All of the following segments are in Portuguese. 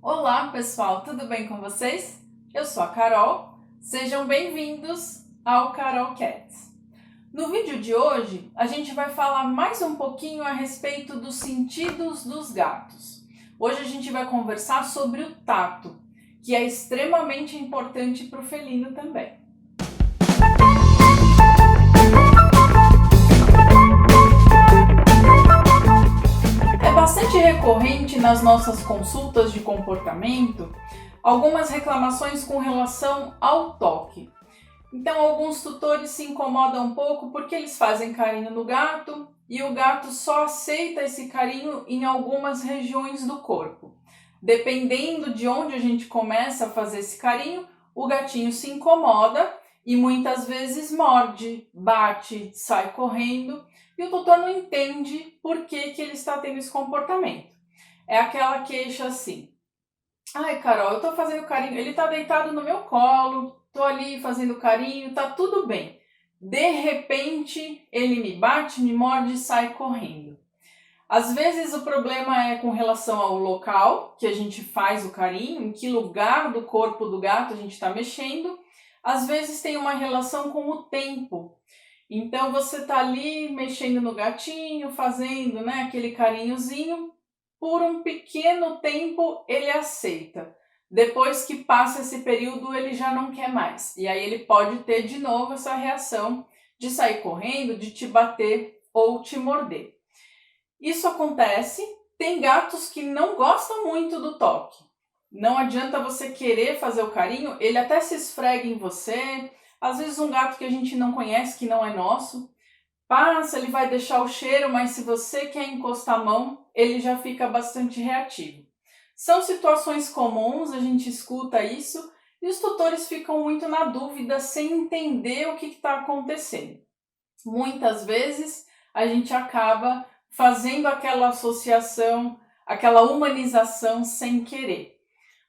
Olá pessoal, tudo bem com vocês? Eu sou a Carol, sejam bem-vindos ao Carol Cats. No vídeo de hoje, a gente vai falar mais um pouquinho a respeito dos sentidos dos gatos. Hoje a gente vai conversar sobre o tato, que é extremamente importante para o felino também. É bastante recorrente nas nossas consultas de comportamento algumas reclamações com relação ao toque. Então, alguns tutores se incomodam um pouco porque eles fazem carinho no gato e o gato só aceita esse carinho em algumas regiões do corpo. Dependendo de onde a gente começa a fazer esse carinho, o gatinho se incomoda e muitas vezes morde, bate, sai correndo e o tutor não entende por que ele está tendo esse comportamento. É aquela queixa assim: ai, Carol, eu tô fazendo carinho, ele tá deitado no meu colo, tô ali fazendo carinho, tá tudo bem. De repente, ele me bate, me morde e sai correndo. Às vezes o problema é com relação ao local que a gente faz o carinho, em que lugar do corpo do gato a gente está mexendo. Às vezes tem uma relação com o tempo. Então você tá ali mexendo no gatinho, fazendo, né, aquele carinhozinho. Por um pequeno tempo ele aceita. Depois que passa esse período, ele já não quer mais. E aí ele pode ter de novo essa reação de sair correndo, de te bater ou te morder. Isso acontece. Tem gatos que não gostam muito do toque. Não adianta você querer fazer o carinho, ele até se esfrega em você. Às vezes um gato que a gente não conhece, que não é nosso, passa, ele vai deixar o cheiro, mas se você quer encostar a mão, ele já fica bastante reativo. São situações comuns, a gente escuta isso e os tutores ficam muito na dúvida sem entender o que está acontecendo. Muitas vezes a gente acaba fazendo aquela associação, aquela humanização sem querer.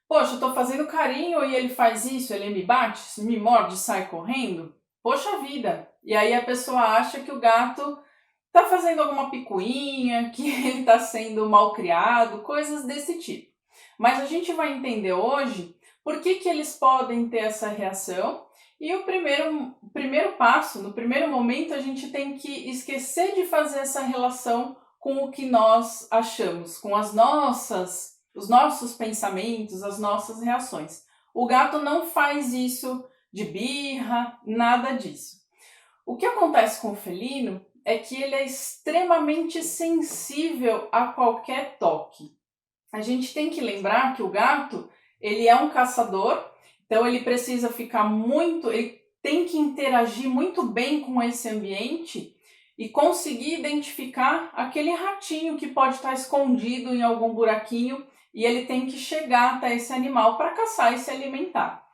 Poxa, eu estou fazendo carinho e ele faz isso, ele me bate, me morde, sai correndo. Poxa vida! E aí a pessoa acha que o gato está fazendo alguma picuinha, que ele está sendo mal criado, coisas desse tipo. Mas a gente vai entender hoje por que eles podem ter essa reação. E o primeiro passo, no primeiro momento, a gente tem que esquecer de fazer essa relação com o que nós achamos, com os nossos pensamentos, as nossas reações. O gato não faz isso de birra, nada disso. O que acontece com o felino é que ele é extremamente sensível a qualquer toque. A gente tem que lembrar que o gato, ele é um caçador, então ele precisa ele tem que interagir muito bem com esse ambiente e conseguir identificar aquele ratinho que pode estar escondido em algum buraquinho e ele tem que chegar até esse animal para caçar e se alimentar.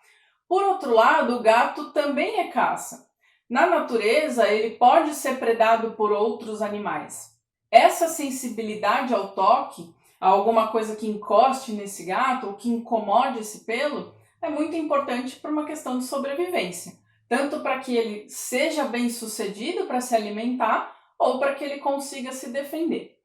Por outro lado, o gato também é caça. Na natureza, ele pode ser predado por outros animais. Essa sensibilidade ao toque, a alguma coisa que encoste nesse gato ou que incomode esse pelo, é muito importante para uma questão de sobrevivência. Tanto para que ele seja bem sucedido para se alimentar ou para que ele consiga se defender.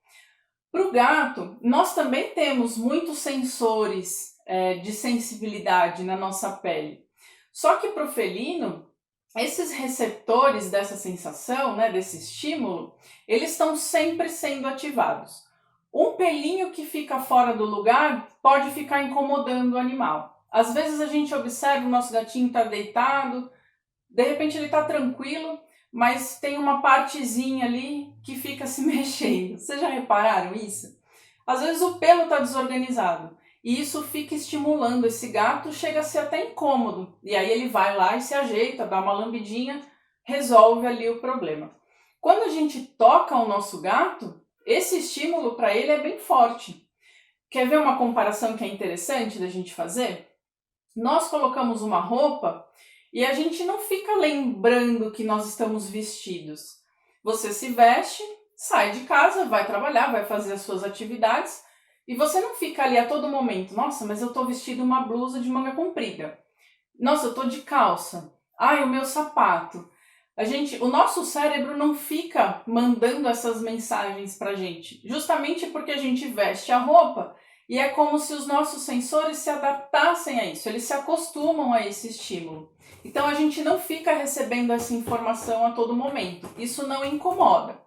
Para o gato, nós também temos muitos sensores de sensibilidade na nossa pele. Só que para o felino, esses receptores dessa sensação, né, desse estímulo, eles estão sempre sendo ativados. Um pelinho que fica fora do lugar pode ficar incomodando o animal. Às vezes a gente observa o nosso gatinho está deitado, de repente ele está tranquilo, mas tem uma partezinha ali que fica se mexendo. Vocês já repararam isso? Às vezes o pelo está desorganizado e isso fica estimulando esse gato, chega a ser até incômodo. E aí ele vai lá e se ajeita, dá uma lambidinha, resolve ali o problema. Quando a gente toca o nosso gato, esse estímulo para ele é bem forte. Quer ver uma comparação que é interessante da gente fazer? Nós colocamos uma roupa e a gente não fica lembrando que nós estamos vestidos. Você se veste, sai de casa, vai trabalhar, vai fazer as suas atividades e você não fica ali a todo momento: nossa, mas eu estou vestido uma blusa de manga comprida. Nossa, eu estou de calça. Ai, o meu sapato. O nosso cérebro não fica mandando essas mensagens pra gente, justamente porque a gente veste a roupa e é como se os nossos sensores se adaptassem a isso, eles se acostumam a esse estímulo. Então a gente não fica recebendo essa informação a todo momento, isso não incomoda.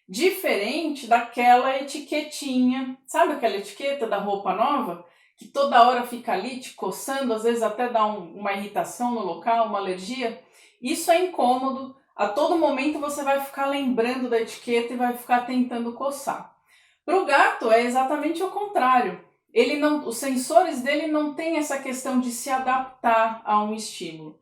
Diferente daquela etiquetinha, sabe aquela etiqueta da roupa nova? Que toda hora fica ali te coçando, às vezes até dá uma irritação no local, uma alergia. Isso é incômodo, a todo momento você vai ficar lembrando da etiqueta e vai ficar tentando coçar. Para o gato é exatamente o contrário. Ele não, os sensores dele não têm essa questão de se adaptar a um estímulo.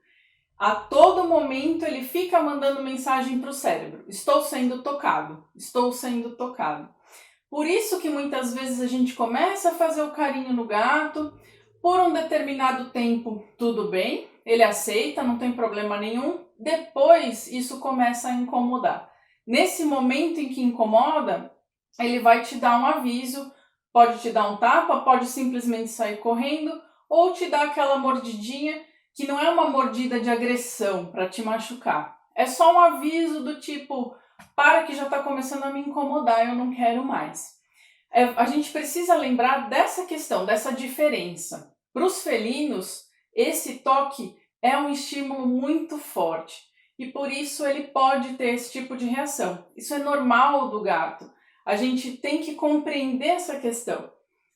A todo momento ele fica mandando mensagem para o cérebro: estou sendo tocado, estou sendo tocado. Por isso que muitas vezes a gente começa a fazer o carinho no gato, por um determinado tempo tudo bem, ele aceita, não tem problema nenhum, depois isso começa a incomodar. Nesse momento em que incomoda, ele vai te dar um aviso, pode te dar um tapa, pode simplesmente sair correndo, ou te dar aquela mordidinha, que não é uma mordida de agressão para te machucar. É só um aviso do tipo: para que já está começando a me incomodar, eu não quero mais. A gente precisa lembrar dessa questão, dessa diferença. Para os felinos, esse toque é um estímulo muito forte e por isso ele pode ter esse tipo de reação. Isso é normal do gato. A gente tem que compreender essa questão.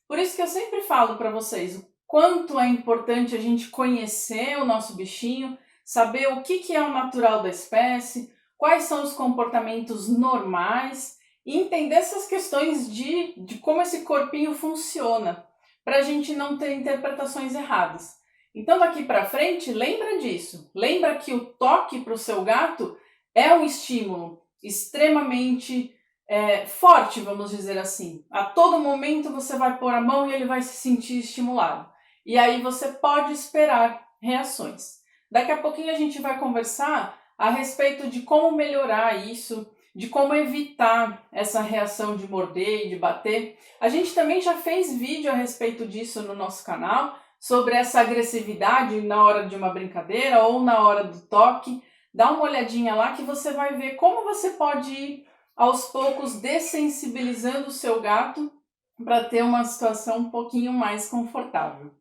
Por isso que eu sempre falo para vocês o quanto é importante a gente conhecer o nosso bichinho, saber o que é o natural da espécie, quais são os comportamentos normais e entender essas questões de como esse corpinho funciona, para a gente não ter interpretações erradas. Então daqui para frente, lembra disso. Lembra que o toque para o seu gato é um estímulo extremamente forte, vamos dizer assim. A todo momento você vai pôr a mão e ele vai se sentir estimulado. E aí você pode esperar reações. Daqui a pouquinho a gente vai conversar a respeito de como melhorar isso, de como evitar essa reação de morder e de bater. A gente também já fez vídeo a respeito disso no nosso canal, sobre essa agressividade na hora de uma brincadeira ou na hora do toque. Dá uma olhadinha lá que você vai ver como você pode ir aos poucos dessensibilizando o seu gato para ter uma situação um pouquinho mais confortável.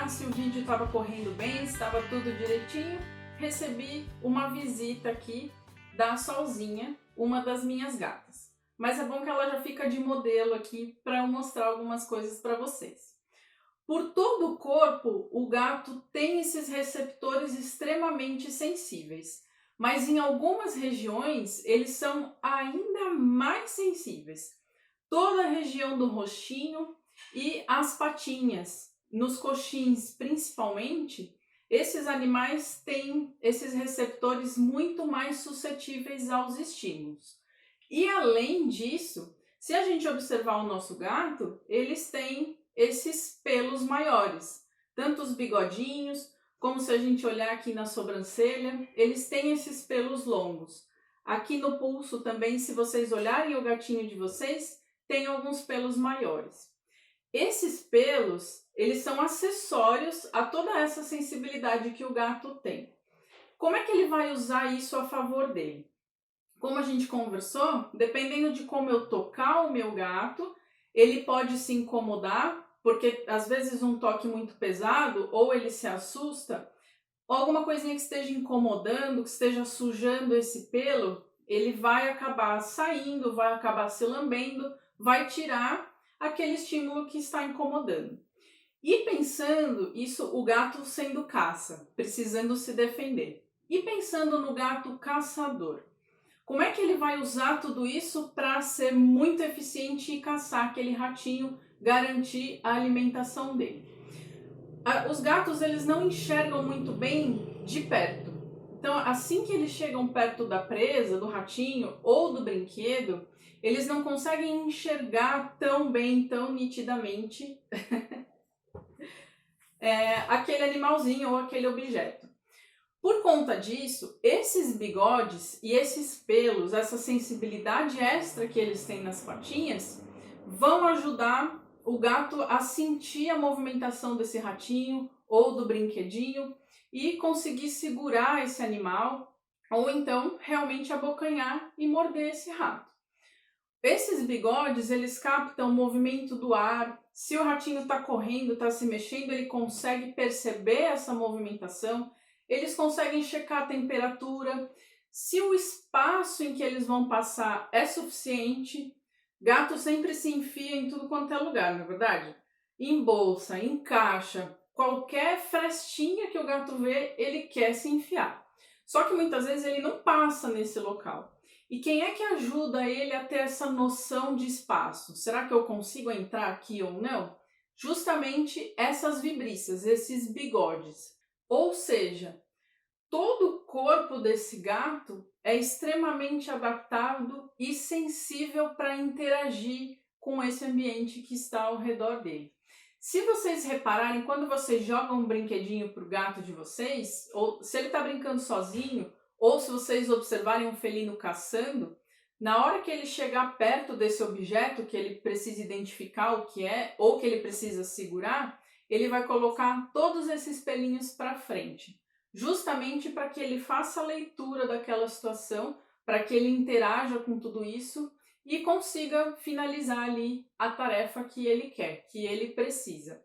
Se o vídeo estava correndo bem, estava tudo direitinho, recebi uma visita aqui da Solzinha, uma das minhas gatas. Mas é bom que ela já fica de modelo aqui para eu mostrar algumas coisas para vocês. Por todo o corpo, o gato tem esses receptores extremamente sensíveis, mas em algumas regiões eles são ainda mais sensíveis. Toda a região do rostinho e as patinhas. Nos coxins, principalmente, esses animais têm esses receptores muito mais suscetíveis aos estímulos. E além disso, se a gente observar o nosso gato, eles têm esses pelos maiores, tanto os bigodinhos, como se a gente olhar aqui na sobrancelha, eles têm esses pelos longos. Aqui no pulso também, se vocês olharem o gatinho de vocês, tem alguns pelos maiores. Esses pelos, eles são acessórios a toda essa sensibilidade que o gato tem. Como é que ele vai usar isso a favor dele? Como a gente conversou, dependendo de como eu tocar o meu gato, ele pode se incomodar, porque às vezes um toque muito pesado, ou ele se assusta, ou alguma coisinha que esteja incomodando, que esteja sujando esse pelo, ele vai acabar saindo, vai acabar se lambendo, vai tirar aquele estímulo que está incomodando. E pensando isso, o gato sendo caça, precisando se defender. E pensando no gato caçador, como é que ele vai usar tudo isso para ser muito eficiente e caçar aquele ratinho, garantir a alimentação dele? Os gatos, eles não enxergam muito bem de perto. Então, assim que eles chegam perto da presa, do ratinho ou do brinquedo, eles não conseguem enxergar tão bem, tão nitidamente aquele animalzinho ou aquele objeto. Por conta disso, esses bigodes e esses pelos, essa sensibilidade extra que eles têm nas patinhas, vão ajudar o gato a sentir a movimentação desse ratinho ou do brinquedinho e conseguir segurar esse animal ou então realmente abocanhar e morder esse rato. Esses bigodes, eles captam o movimento do ar. Se o ratinho está correndo, está se mexendo, ele consegue perceber essa movimentação. Eles conseguem checar a temperatura. Se o espaço em que eles vão passar é suficiente, gato sempre se enfia em tudo quanto é lugar, não é verdade? Em bolsa, em caixa, qualquer frestinha que o gato vê, ele quer se enfiar. Só que muitas vezes ele não passa nesse local. E quem é que ajuda ele a ter essa noção de espaço? Será que eu consigo entrar aqui ou não? Justamente essas vibrícias, esses bigodes. Ou seja, todo o corpo desse gato é extremamente adaptado e sensível para interagir com esse ambiente que está ao redor dele. Se vocês repararem, quando vocês jogam um brinquedinho para o gato de vocês, ou se ele está brincando sozinho, ou se vocês observarem um felino caçando, na hora que ele chegar perto desse objeto que ele precisa identificar o que é, ou que ele precisa segurar, ele vai colocar todos esses pelinhos para frente, justamente para que ele faça a leitura daquela situação, para que ele interaja com tudo isso e consiga finalizar ali a tarefa que ele quer, que ele precisa.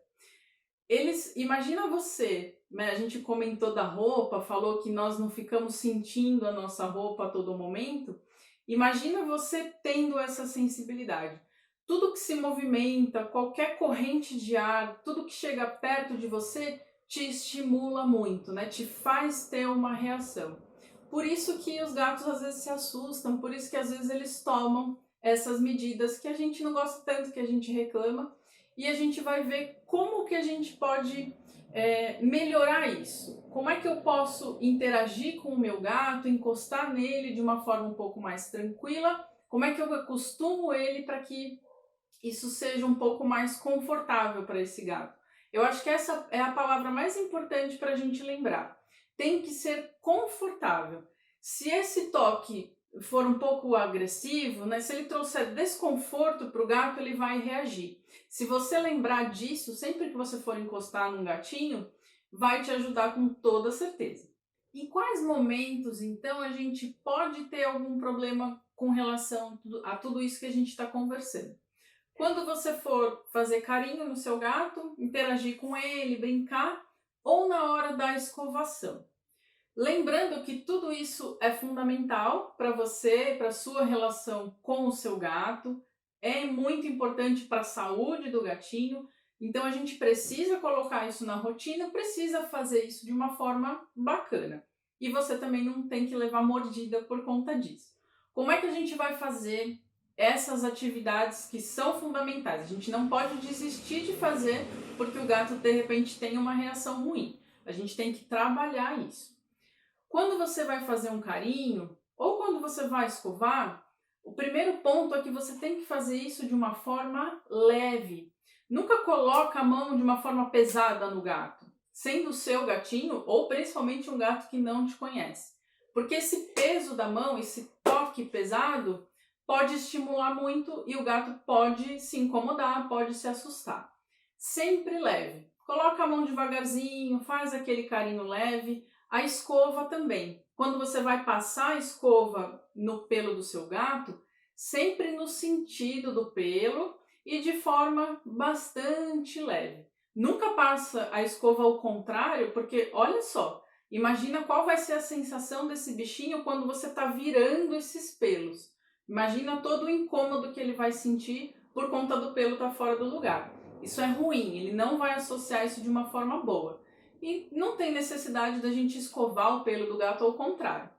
Imagina você, né? A gente comentou da roupa, falou que nós não ficamos sentindo a nossa roupa a todo momento. Imagina você tendo essa sensibilidade. Tudo que se movimenta, qualquer corrente de ar, tudo que chega perto de você te estimula muito, né? Te faz ter uma reação. Por isso que os gatos às vezes se assustam, por isso que às vezes eles tomam essas medidas que a gente não gosta tanto, que a gente reclama. E a gente vai ver como que a gente pode melhorar isso. Como é que eu posso interagir com o meu gato, encostar nele de uma forma um pouco mais tranquila? Como é que eu acostumo ele para que isso seja um pouco mais confortável para esse gato? Eu acho que essa é a palavra mais importante para a gente lembrar. Tem que ser confortável. Se esse toque for um pouco agressivo, né, se ele trouxer desconforto para o gato, ele vai reagir. Se você lembrar disso, sempre que você for encostar num gatinho, vai te ajudar com toda certeza. Em quais momentos, então, a gente pode ter algum problema com relação a tudo isso que a gente está conversando? Quando você for fazer carinho no seu gato, interagir com ele, brincar, ou na hora da escovação. Lembrando que tudo isso é fundamental para você, para a sua relação com o seu gato, é muito importante para a saúde do gatinho, então a gente precisa colocar isso na rotina, precisa fazer isso de uma forma bacana. E você também não tem que levar mordida por conta disso. Como é que a gente vai fazer essas atividades que são fundamentais? A gente não pode desistir de fazer porque o gato de repente tem uma reação ruim. A gente tem que trabalhar isso. Quando você vai fazer um carinho ou quando você vai escovar, o primeiro ponto é que você tem que fazer isso de uma forma leve. Nunca coloca a mão de uma forma pesada no gato, sendo o seu gatinho ou principalmente um gato que não te conhece. Porque esse peso da mão, esse toque pesado, pode estimular muito e o gato pode se incomodar, pode se assustar. Sempre leve. Coloca a mão devagarzinho, faz aquele carinho leve. A escova também. Quando você vai passar a escova no pelo do seu gato, sempre no sentido do pelo e de forma bastante leve. Nunca passa a escova ao contrário, porque olha só, imagina qual vai ser a sensação desse bichinho quando você está virando esses pelos. Imagina todo o incômodo que ele vai sentir por conta do pelo estar fora do lugar. Isso é ruim, ele não vai associar isso de uma forma boa. E não tem necessidade da gente escovar o pelo do gato ao contrário.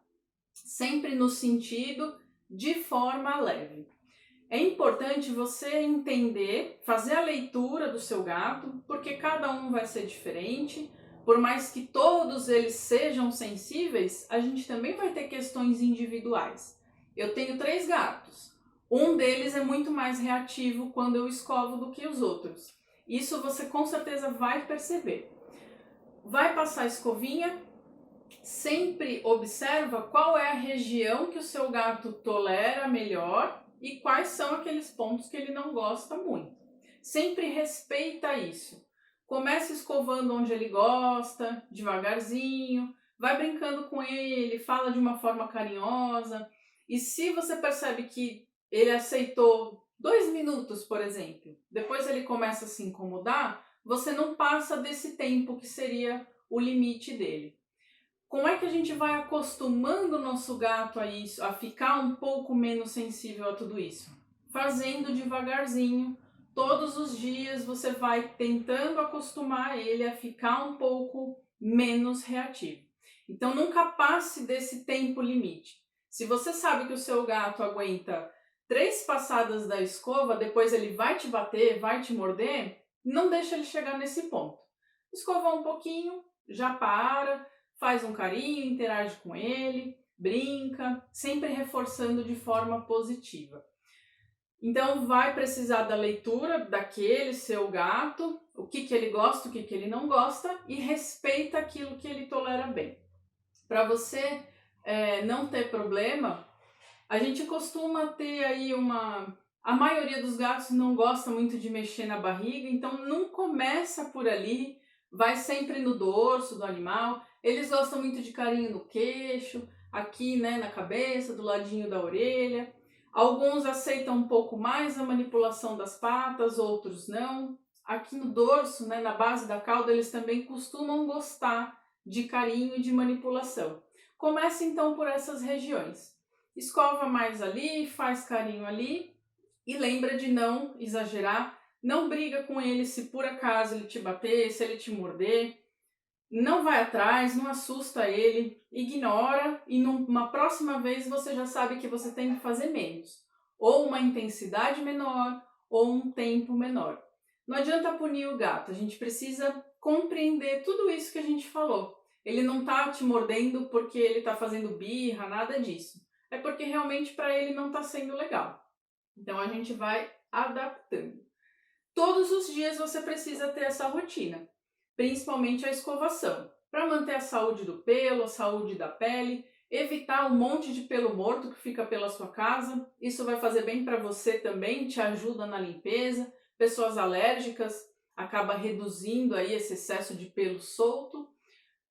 Sempre no sentido de forma leve. É importante você entender, fazer a leitura do seu gato, porque cada um vai ser diferente. Por mais que todos eles sejam sensíveis, a gente também vai ter questões individuais. Eu tenho 3 gatos. Um deles é muito mais reativo quando eu escovo do que os outros. Isso você com certeza vai perceber. Vai passar a escovinha, sempre observa qual é a região que o seu gato tolera melhor e quais são aqueles pontos que ele não gosta muito. Sempre respeita isso. Começa escovando onde ele gosta, devagarzinho, vai brincando com ele, fala de uma forma carinhosa. E se você percebe que ele aceitou 2 minutos, por exemplo, depois ele começa a se incomodar, você não passa desse tempo que seria o limite dele. Como é que a gente vai acostumando o nosso gato a isso, a ficar um pouco menos sensível a tudo isso? Fazendo devagarzinho, todos os dias você vai tentando acostumar ele a ficar um pouco menos reativo. Então nunca passe desse tempo limite. Se você sabe que o seu gato aguenta 3 passadas da escova, depois ele vai te bater, vai te morder, não deixa ele chegar nesse ponto. Escova um pouquinho, já para, faz um carinho, interage com ele, brinca, sempre reforçando de forma positiva. Então vai precisar da leitura daquele seu gato, o que ele gosta, o que ele não gosta, e respeita aquilo que ele tolera bem. Para você não ter problema, a gente costuma ter aí a maioria dos gatos não gosta muito de mexer na barriga, então não começa por ali, vai sempre no dorso do animal. Eles gostam muito de carinho no queixo, aqui, né, na cabeça, do ladinho da orelha. Alguns aceitam um pouco mais a manipulação das patas, outros não. Aqui no dorso, né, na base da cauda, eles também costumam gostar de carinho e de manipulação. Comece então por essas regiões. Escova mais ali, faz carinho ali e lembra de não exagerar. Não briga com ele se por acaso ele te bater, se ele te morder. Não vai atrás, não assusta ele, ignora e numa próxima vez você já sabe que você tem que fazer menos. Ou uma intensidade menor ou um tempo menor. Não adianta punir o gato, a gente precisa compreender tudo isso que a gente falou. Ele não está te mordendo porque ele está fazendo birra, nada disso. É porque realmente para ele não está sendo legal. Então a gente vai adaptando. Todos os dias você precisa ter essa rotina, principalmente a escovação, para manter a saúde do pelo, a saúde da pele, evitar um monte de pelo morto que fica pela sua casa. Isso vai fazer bem para você também, te ajuda na limpeza. Pessoas alérgicas acaba reduzindo aí esse excesso de pelo solto.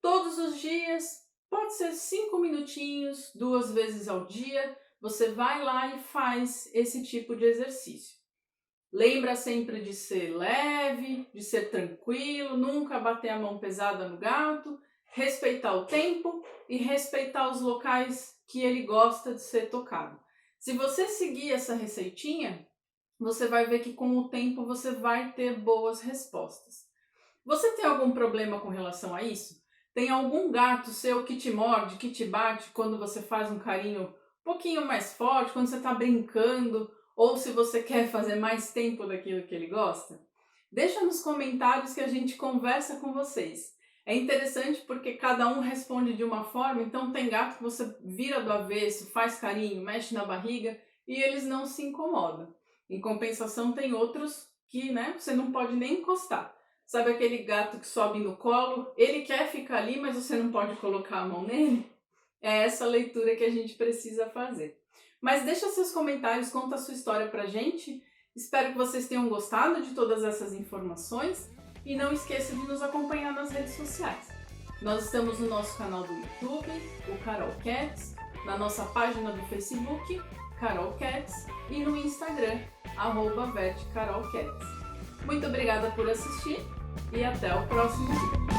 Todos os dias, pode ser 5 minutinhos, 2 vezes ao dia, você vai lá e faz esse tipo de exercício. Lembra sempre de ser leve, de ser tranquilo, nunca bater a mão pesada no gato, respeitar o tempo e respeitar os locais que ele gosta de ser tocado. Se você seguir essa receitinha, você vai ver que com o tempo você vai ter boas respostas. Você tem algum problema com relação a isso? Tem algum gato seu que te morde, que te bate quando você faz um carinho um pouquinho mais forte, quando você está brincando, ou se você quer fazer mais tempo daquilo que ele gosta? Deixa nos comentários que a gente conversa com vocês. É interessante porque cada um responde de uma forma, então tem gato que você vira do avesso, faz carinho, mexe na barriga e eles não se incomodam. Em compensação tem outros que, né, você não pode nem encostar. Sabe aquele gato que sobe no colo? Ele quer ficar ali, mas você não pode colocar a mão nele? É essa leitura que a gente precisa fazer. Mas deixa seus comentários, conta a sua história pra gente. Espero que vocês tenham gostado de todas essas informações e não esqueça de nos acompanhar nas redes sociais. Nós estamos no nosso canal do YouTube, o Carol Cats, na nossa página do Facebook, Carol Cats, e no Instagram, @vetcarolcats. Muito obrigada por assistir e até o próximo vídeo.